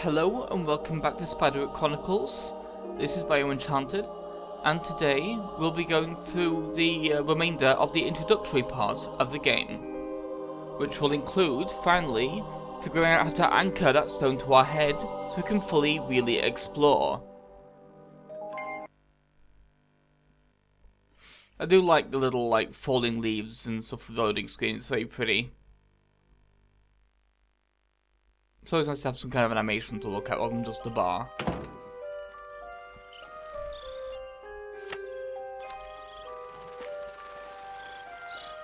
Hello and welcome back to Spiderwick Chronicles. This is BioEnchanted, and today we'll be going through the remainder of the introductory part of the game, which will include, finally, figuring out how to anchor that stone to our head so we can fully really explore. I do like the little falling leaves and stuff with the loading screen, it's very pretty. It's always nice to have some kind of animation to look at rather than just a bar.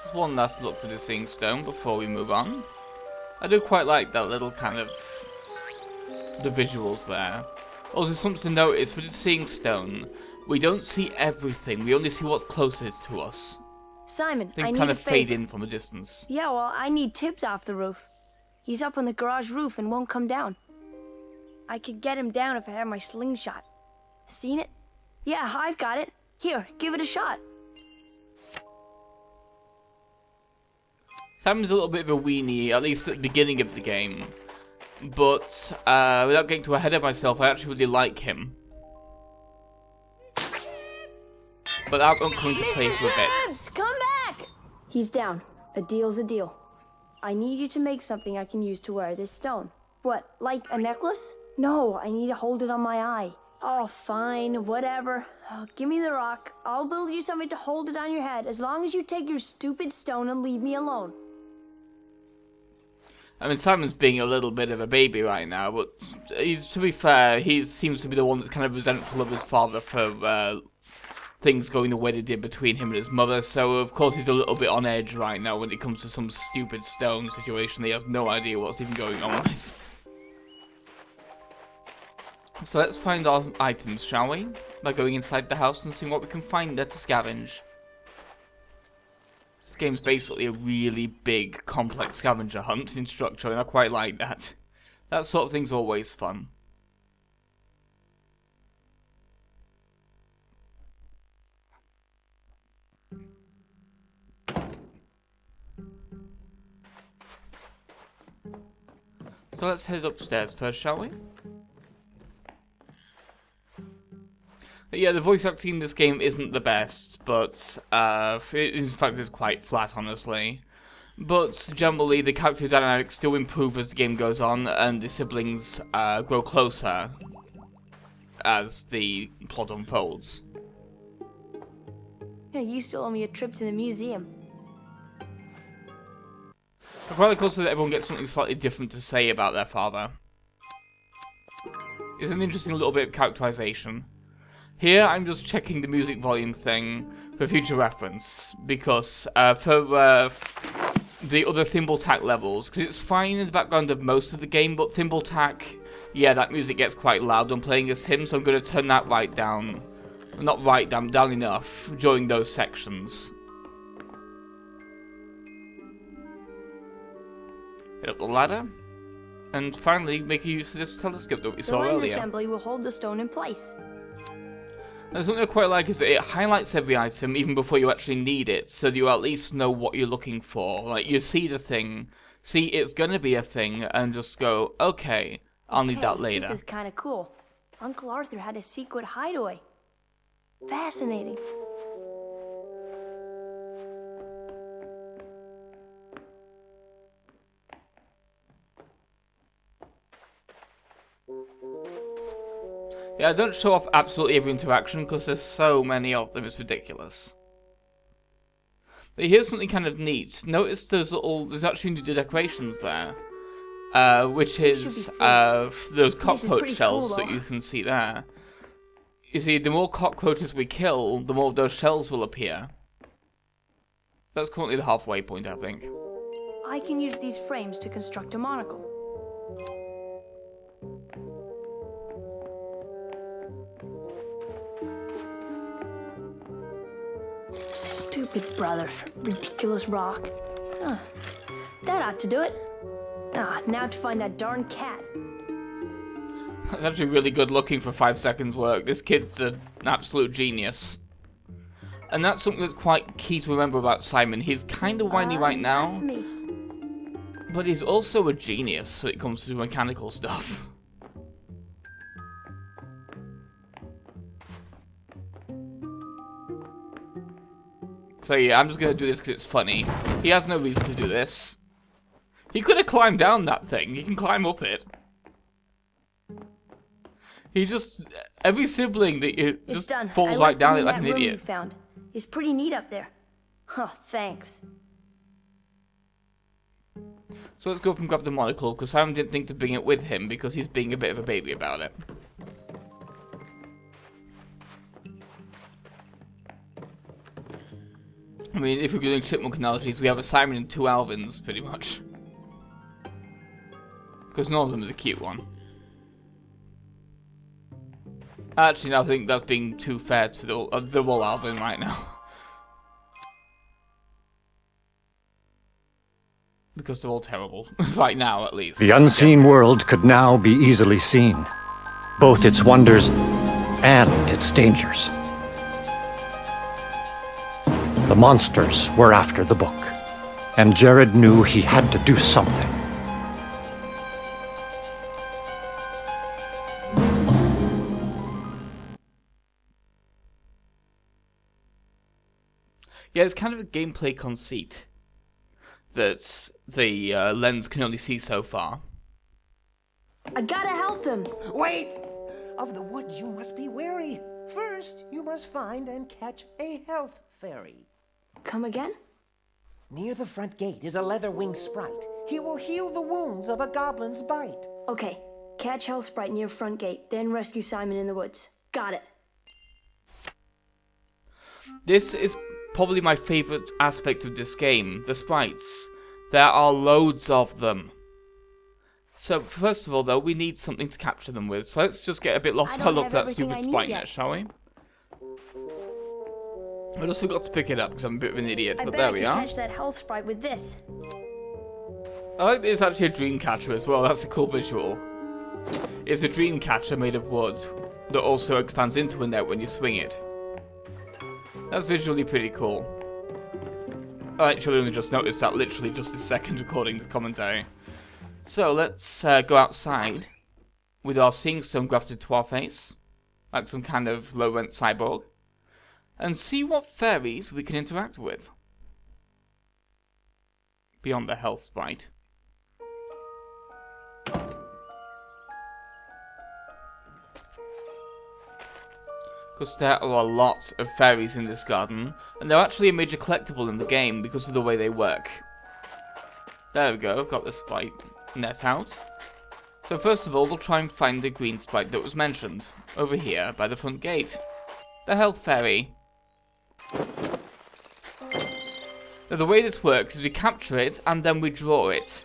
Just one last look for the Seeing Stone before we move on. I do quite like that little kind of the visuals there. Also, something to notice with the Seeing Stone, we don't see everything. We only see what's closest to us. Simon, Things I need kind a of fade favor. in from a distance. Yeah, well, I need Tibbs off the roof. He's up on the garage roof and won't come down. I could get him down if I had my slingshot. Seen it? Yeah, I've got it. Here, give it a shot. Simon's a little bit of a weenie, at least at the beginning of the game. But, without getting too ahead of myself, I actually really like him. But I'm going to play for a bit. Tibbs, come back! He's down. A deal's a deal. I need you to make something I can use to wear this stone. What, like a necklace? No, I need to hold it on my eye. Oh, fine, whatever. Oh, give me the rock. I'll build you something to hold it on your head as long as you take your stupid stone and leave me alone. I mean, Simon's being a little bit of a baby right now, but to be fair, he seems to be the one that's kind of resentful of his father for things going the way they did between him and his mother, so of course he's a little bit on edge right now when it comes to some stupid stone situation that he has no idea what's even going on with. So let's find our items, shall we? By going inside the house and seeing what we can find there to scavenge. This game's basically a really big, complex scavenger hunt in structure, and I quite like that. That sort of thing's always fun. So let's head upstairs first, shall we? But yeah, the voice acting in this game isn't the best, but in fact it's quite flat, honestly. But generally, the character dynamics do improve as the game goes on, and the siblings grow closer as the plot unfolds. Yeah, you still owe me a trip to the museum. I quite like also that everyone gets something slightly different to say about their father. It's an interesting little bit of characterization. Here, I'm just checking the music volume thing for future reference, because for the other Thimble Tack levels, because it's fine in the background of most of the game, but Thimble Tack, yeah, that music gets quite loud when playing as him, so I'm going to turn that right down. Not right down, down enough during those sections. Get up the ladder, and finally make use of this telescope that we saw The lens earlier. assembly will hold the stone in place. And something I quite like is that it highlights every item even before you actually need it, so that you at least know what you're looking for. Like, you see the thing, see it's gonna be a thing, and just go, okay, I'll need that later. This is kind of cool. Uncle Arthur had a secret hideaway. Fascinating. Yeah, I don't show off absolutely every interaction because there's so many of them, it's ridiculous. But here's something kind of neat. Notice there's actually new decorations there. Which is those cockroach shells that you can see there. You see, the more cockroaches we kill, the more of those shells will appear. That's currently the halfway point, I think. I can use these frames to construct a monocle. Stupid brother. Ridiculous rock. Huh. That ought to do it. Now to find that darn cat. That's actually really good looking for 5 seconds work. This kid's an absolute genius. And that's something that's quite key to remember about Simon. He's kind of whiny right now, That's me. but he's also a genius when it comes to mechanical stuff. So yeah, I'm just gonna do this because it's funny. He has no reason to do this. He could have climbed down that thing. He can climb up it. He just... Every sibling that just done. falls right down it like an room idiot. You found. It's pretty neat up there. Huh, thanks. So let's go up and grab the monocle, because Simon didn't think to bring it with him, because he's being a bit of a baby about it. I mean, if we're doing chipmunk analogies, we have a Simon and 2 Alvins, pretty much. Because none of them is a cute one. Actually, no, I think that's being too fair to the whole Alvin right now. Because they're all terrible. Right now, at least. The unseen world could now be easily seen. Both its wonders and its dangers. The monsters were after the book, and Jared knew he had to do something. Yeah, it's kind of a gameplay conceit that the lens can only see so far. I gotta help him. Wait! Of the woods you must be wary. First, you must find and catch a health fairy. Come again? Near the front gate is a leather-winged sprite. He will heal the wounds of a goblin's bite. Okay, catch Hell Sprite near front gate, then rescue Simon in the woods. Got it. This is probably my favourite aspect of this game, the sprites. There are loads of them. So, first of all though, we need something to capture them with, so let's just get a bit lost by look for that stupid sprite net, shall we? I just forgot to pick it up because I'm a bit of an idiot, but there we are. Catch that health sprite with this. I like it's actually a dream catcher as well, that's a cool visual. It's a dream catcher made of wood that also expands into a net when you swing it. That's visually pretty cool. I actually only just noticed that literally just this second recording the commentary. So let's go outside with our seeing stone grafted to our face, like some kind of low-rent cyborg, and see what fairies we can interact with. Beyond the health sprite. Because there are a lot of fairies in this garden, and they're actually a major collectible in the game because of the way they work. There we go, got the sprite net out. So first of all, we'll try and find the green sprite that was mentioned, over here by the front gate. The health fairy. Now the way this works is we capture it and then we draw it.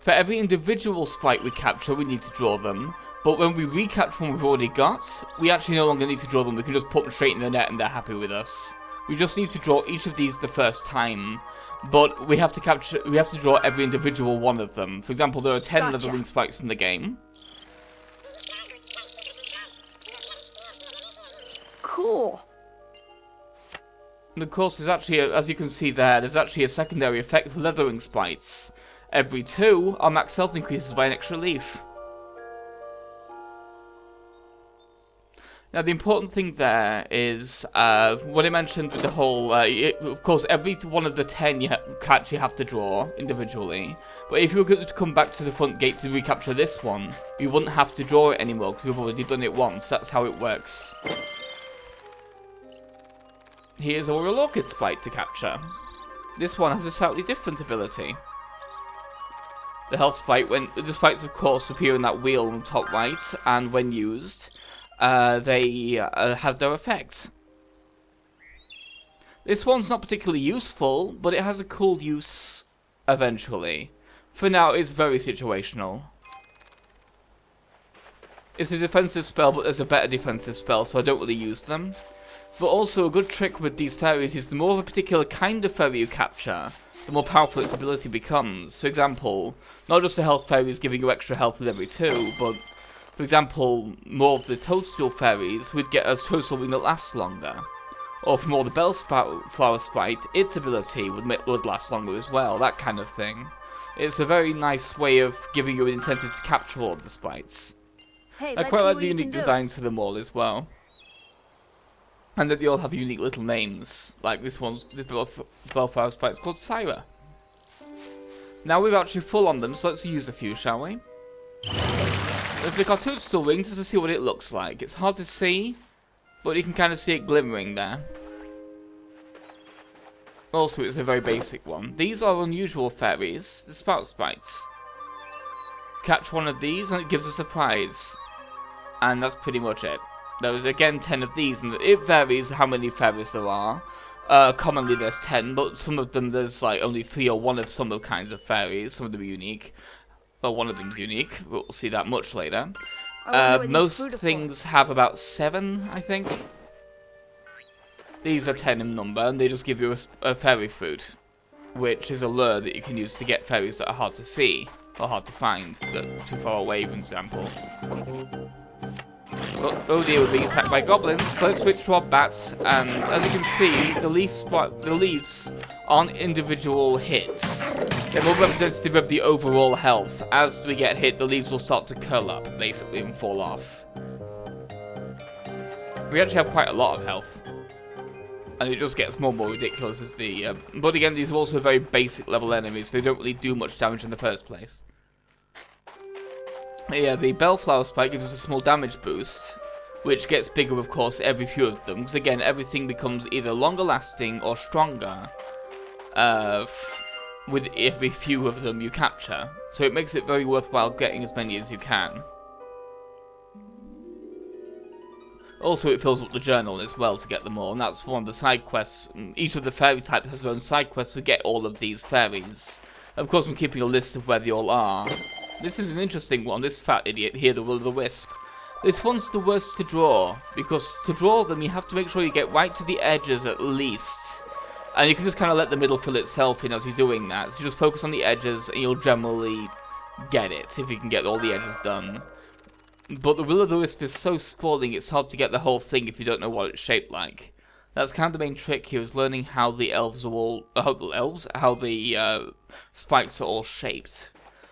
For every individual sprite we capture, we need to draw them. But when we recapture one we've already got, we actually no longer need to draw them. We can just put them straight in the net and they're happy with us. We just need to draw each of these the first time. But we have to draw every individual one of them. For example, there are 10 leather-winged sprites in the game. Cool. And of course, there's actually, as you can see there, there's actually a secondary effect for leather-winged sprites. Every 2, our max health increases by an extra leaf. Now, the important thing there is, what I mentioned with the whole, of course, every one of the 10 you have to draw individually. But if you were going to come back to the front gate to recapture this one, you wouldn't have to draw it anymore, because we've already done it once. That's how it works. Here's our Royal Orchid sprite to capture. This one has a slightly different ability. The health sprite, the sprites of course appear in that wheel on the top right, and when used, they have their effect. This one's not particularly useful, but it has a cool use eventually. For now, it's very situational. It's a defensive spell, but there's a better defensive spell, so I don't really use them. But also, a good trick with these fairies is the more of a particular kind of fairy you capture, the more powerful its ability becomes. For example, not just the health fairies giving you extra health with every 2, but for example, more of the toadstool fairies would get a toadstool ring that lasts longer. Or for more of the bellflower sprite, its ability would last longer as well, that kind of thing. It's a very nice way of giving you an incentive to capture all of the sprites. Hey, I quite like the unique designs for them all as well. And that they all have unique little names. Like this Bellflower Sprite is called Syra. Now we're actually full on them, so let's use a few, shall we? Let's click our toadstool ring just to see what it looks like. It's hard to see, but you can kind of see it glimmering there. Also, it's a very basic one. These are unusual fairies, the spout sprites. Catch one of these and it gives us a prize. And that's pretty much it. There's again 10 of these, and it varies how many fairies there are. Commonly there's 10, but some of them there's like only 3 or 1 of some of the kinds of fairies. Some of them are unique. Well, one of them's unique. We'll see that much later. Most things have about 7, I think. These are 10 in number, and they just give you a fairy fruit, which is a lure that you can use to get fairies that are hard to see, or hard to find, that are too far away, for example. Oh dear, we're being attacked by goblins, so let's switch to our bats, and as you can see, the leaves aren't individual hits. They're more representative of the overall health. As we get hit, the leaves will start to curl up, basically, and fall off. We actually have quite a lot of health. And it just gets more and more ridiculous as the... but again, these are also very basic level enemies. They don't really do much damage in the first place. Yeah, the Bellflower Spike gives us a small damage boost, which gets bigger, of course, every few of them. Because again, everything becomes either longer lasting or stronger with every few of them you capture. So it makes it very worthwhile getting as many as you can. Also, it fills up the journal as well to get them all, and that's one of the side quests. Each of the fairy types has their own side quests to get all of these fairies. Of course, I'm keeping a list of where they all are. This is an interesting one, this fat idiot here, the Will-o'-the-Wisp. This one's the worst to draw, because to draw them you have to make sure you get right to the edges at least. And you can just kind of let the middle fill itself in as you're doing that. So you just focus on the edges and you'll generally get it, if you can get all the edges done. But the Will-o'-the-Wisp is so sprawling it's hard to get the whole thing if you don't know what it's shaped like. That's kind of the main trick here, is learning how the elves are all... how the sprites are all shaped.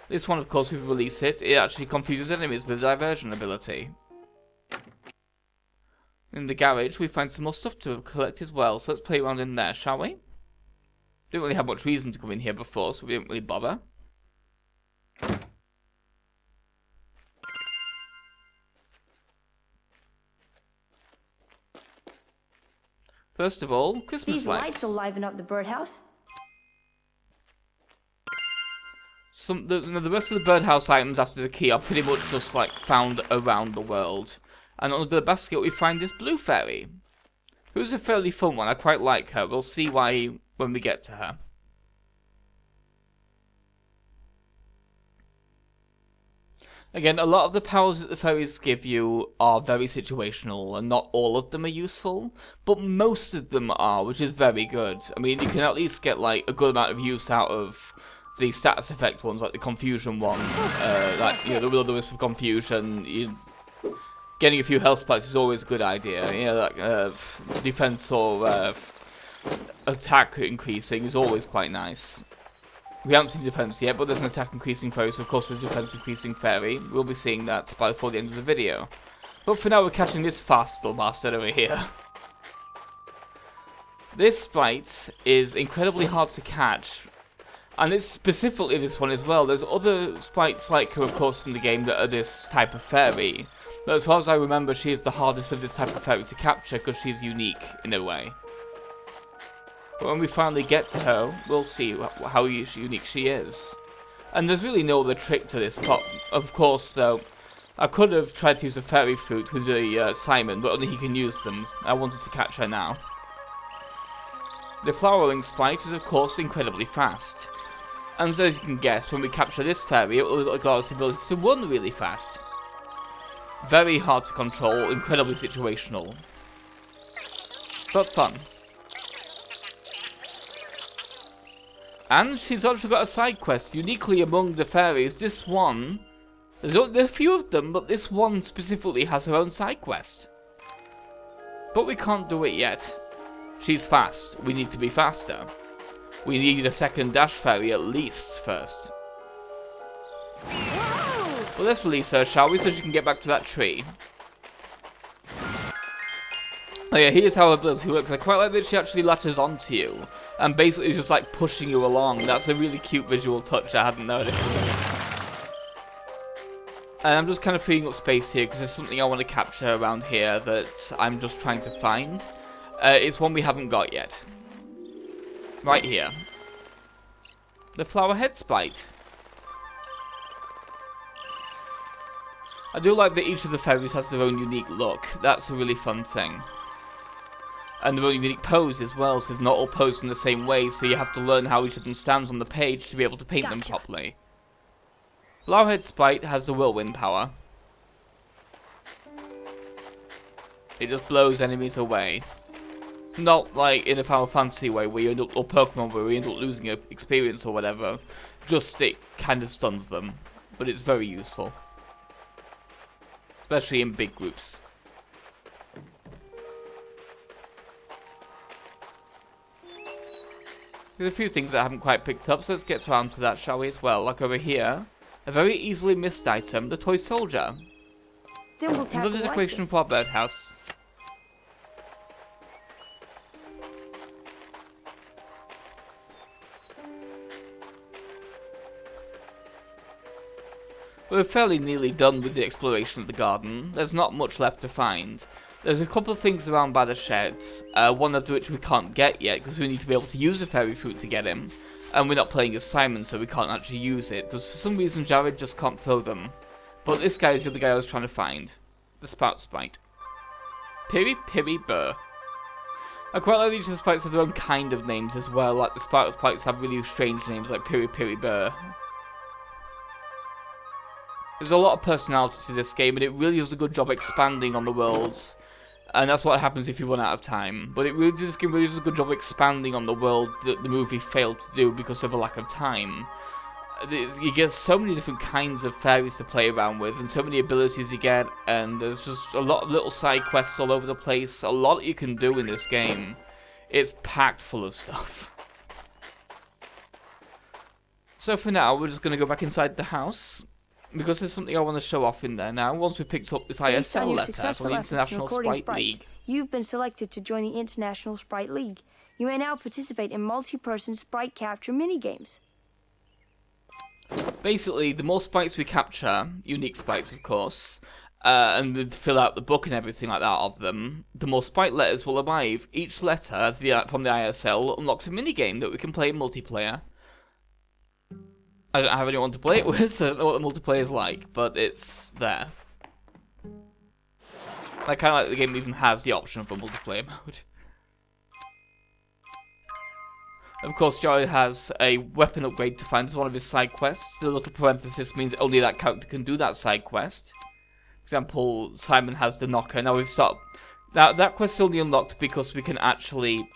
This one, of course, if you release it, it actually confuses enemies with the diversion ability. In the garage, we find some more stuff to collect as well, so let's play around in there, shall we? Didn't really have much reason to come in here before, so we didn't really bother. First of all, Christmas These lights will liven up the birdhouse. The rest of the birdhouse items after the key are pretty much just like found around the world. And under the basket we find this blue fairy, who's a fairly fun one. I quite like her. We'll see why when we get to her. Again, a lot of the powers that the fairies give you are very situational, and not all of them are useful, but most of them are, which is very good. I mean, you can at least get like a good amount of use out of the status effect ones, like the confusion one, like, you know, the Will-o'-the-Wisp of confusion. Getting a few health spikes is always a good idea. You know, like defense or attack increasing is always quite nice. We haven't seen defense yet, but there's an attack increasing fairy, so of course there's defense increasing fairy. We'll be seeing that by before the end of the video. But for now, we're catching this fast little bastard over here. This sprite is incredibly hard to catch. And it's specifically this one as well. There's other sprites like her, of course, in the game that are this type of fairy. But as far as I remember, she is the hardest of this type of fairy to capture because she's unique in a way. But when we finally get to her, we'll see how unique she is. And there's really no other trick to this plot. Of course, though, I could have tried to use a fairy fruit with the Simon, but only he can use them. I wanted to catch her now. The flowering sprite is, of course, incredibly fast. And as you can guess, when we capture this fairy, it will allow us the ability to run really fast. Very hard to control, incredibly situational. But fun. And she's also got a side quest, uniquely among the fairies. This one, there are a few of them, but this one specifically has her own side quest. But we can't do it yet. She's fast, we need to be faster. We need a second dash fairy at least first. Well, let's release her, shall we, so she can get back to that tree. Oh yeah, here's how her ability works. I quite like that she actually latches onto you, and basically is just like pushing you along. That's a really cute visual touch I hadn't noticed. And I'm just kind of freeing up space here because there's something I want to capture around here that I'm just trying to find. It's one we haven't got yet. Right here. The Flowerhead Sprite. I do like that each of the fairies has their own unique look. That's a really fun thing. And their own unique pose as well, so they're not all posed in the same way, so you have to learn how each of them stands on the page to be able to paint them properly. Flowerhead Sprite has the whirlwind power. It just blows enemies away. Not like in a Final Fantasy way where you end up, or Pokemon where you end up losing your experience or whatever. Just it kind of stuns them. But it's very useful. Especially in big groups. There's a few things that I haven't quite picked up, so let's get around to that, shall we, as well. Like over here. A very easily missed item, the toy soldier. Then we'll tackle Another decoration for our birdhouse. We're fairly nearly done with the exploration of the garden. There's not much left to find. There's a couple of things around by the sheds, one of which we can't get yet because we need to be able to use the fairy fruit to get him. And we're not playing as Simon, so we can't actually use it, because for some reason Jared just can't throw them. But this guy is the other guy I was trying to find. The Spout Sprite. Piri Piri Burr. I quite like each of the sprites have their own kind of names as well, like the Spout Sprites have really strange names like Piri Piri Burr. There's a lot of personality to this game, and it really does a good job expanding on the worlds. And that's what happens if you run out of time. But this game really does a good job expanding on the world that the movie failed to do because of a lack of time. You get so many different kinds of fairies to play around with, and so many abilities you get, and there's just a lot of little side quests all over the place. A lot you can do in this game. It's packed full of stuff. So for now, we're just going to go back inside the house. Because there's something I want to show off in there now. Once we picked up this ISL letter from the International Sprite League. You've been selected to join the International Sprite League. You may now participate in multi-person sprite capture minigames. Basically, the more sprites we capture, unique sprites of course, and we fill out the book and everything like that of them, the more sprite letters will arrive. Each letter from the ISL unlocks a minigame that we can play in multiplayer. I don't have anyone to play it with, so I don't know what the multiplayer is like, but it's there. I kind of like the game even has the option for multiplayer mode. Of course, Joey has a weapon upgrade to find as one of his side quests. The little parenthesis means only that character can do that side quest. For example, Simon has the knocker. Now we've stopped. Now that quest's only unlocked because we can actually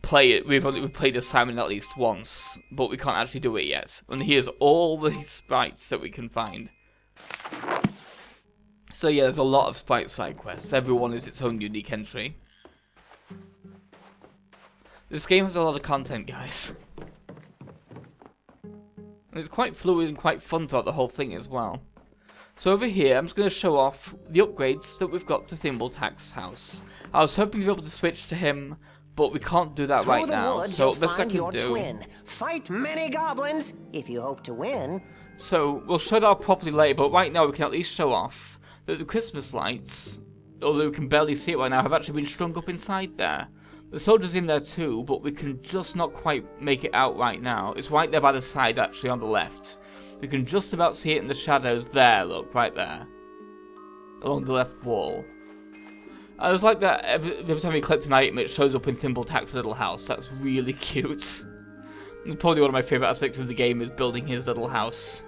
play it. We've played as Simon at least once, but we can't actually do it yet. And here's all the sprites that we can find. So yeah, there's a lot of sprite side quests. Everyone is its own unique entry. This game has a lot of content, guys. And it's quite fluid and quite fun throughout the whole thing as well. So over here, I'm just going to show off the upgrades that we've got to Thimbletak's house. I was hoping to be able to switch to him, but we can't do that right now, so best I can do. Fight many goblins if you hope to win. So we'll show that off properly later, but right now we can at least show off that the Christmas lights, although we can barely see it right now, have actually been strung up inside there. The soldier's in there too, but we can just not quite make it out right now. It's right there by the side, actually, on the left. We can just about see it in the shadows there, look, right there. Along the left wall. I just like that every time you collect an item, it shows up in Thimbletak's little house. That's really cute. It's probably one of my favourite aspects of the game is building his little house.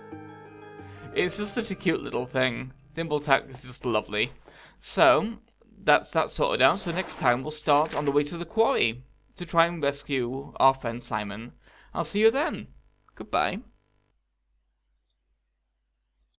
It's just such a cute little thing. Thimbletak is just lovely. So, that's that sorted out. So next time we'll start on the way to the quarry to try and rescue our friend Simon. I'll see you then. Goodbye.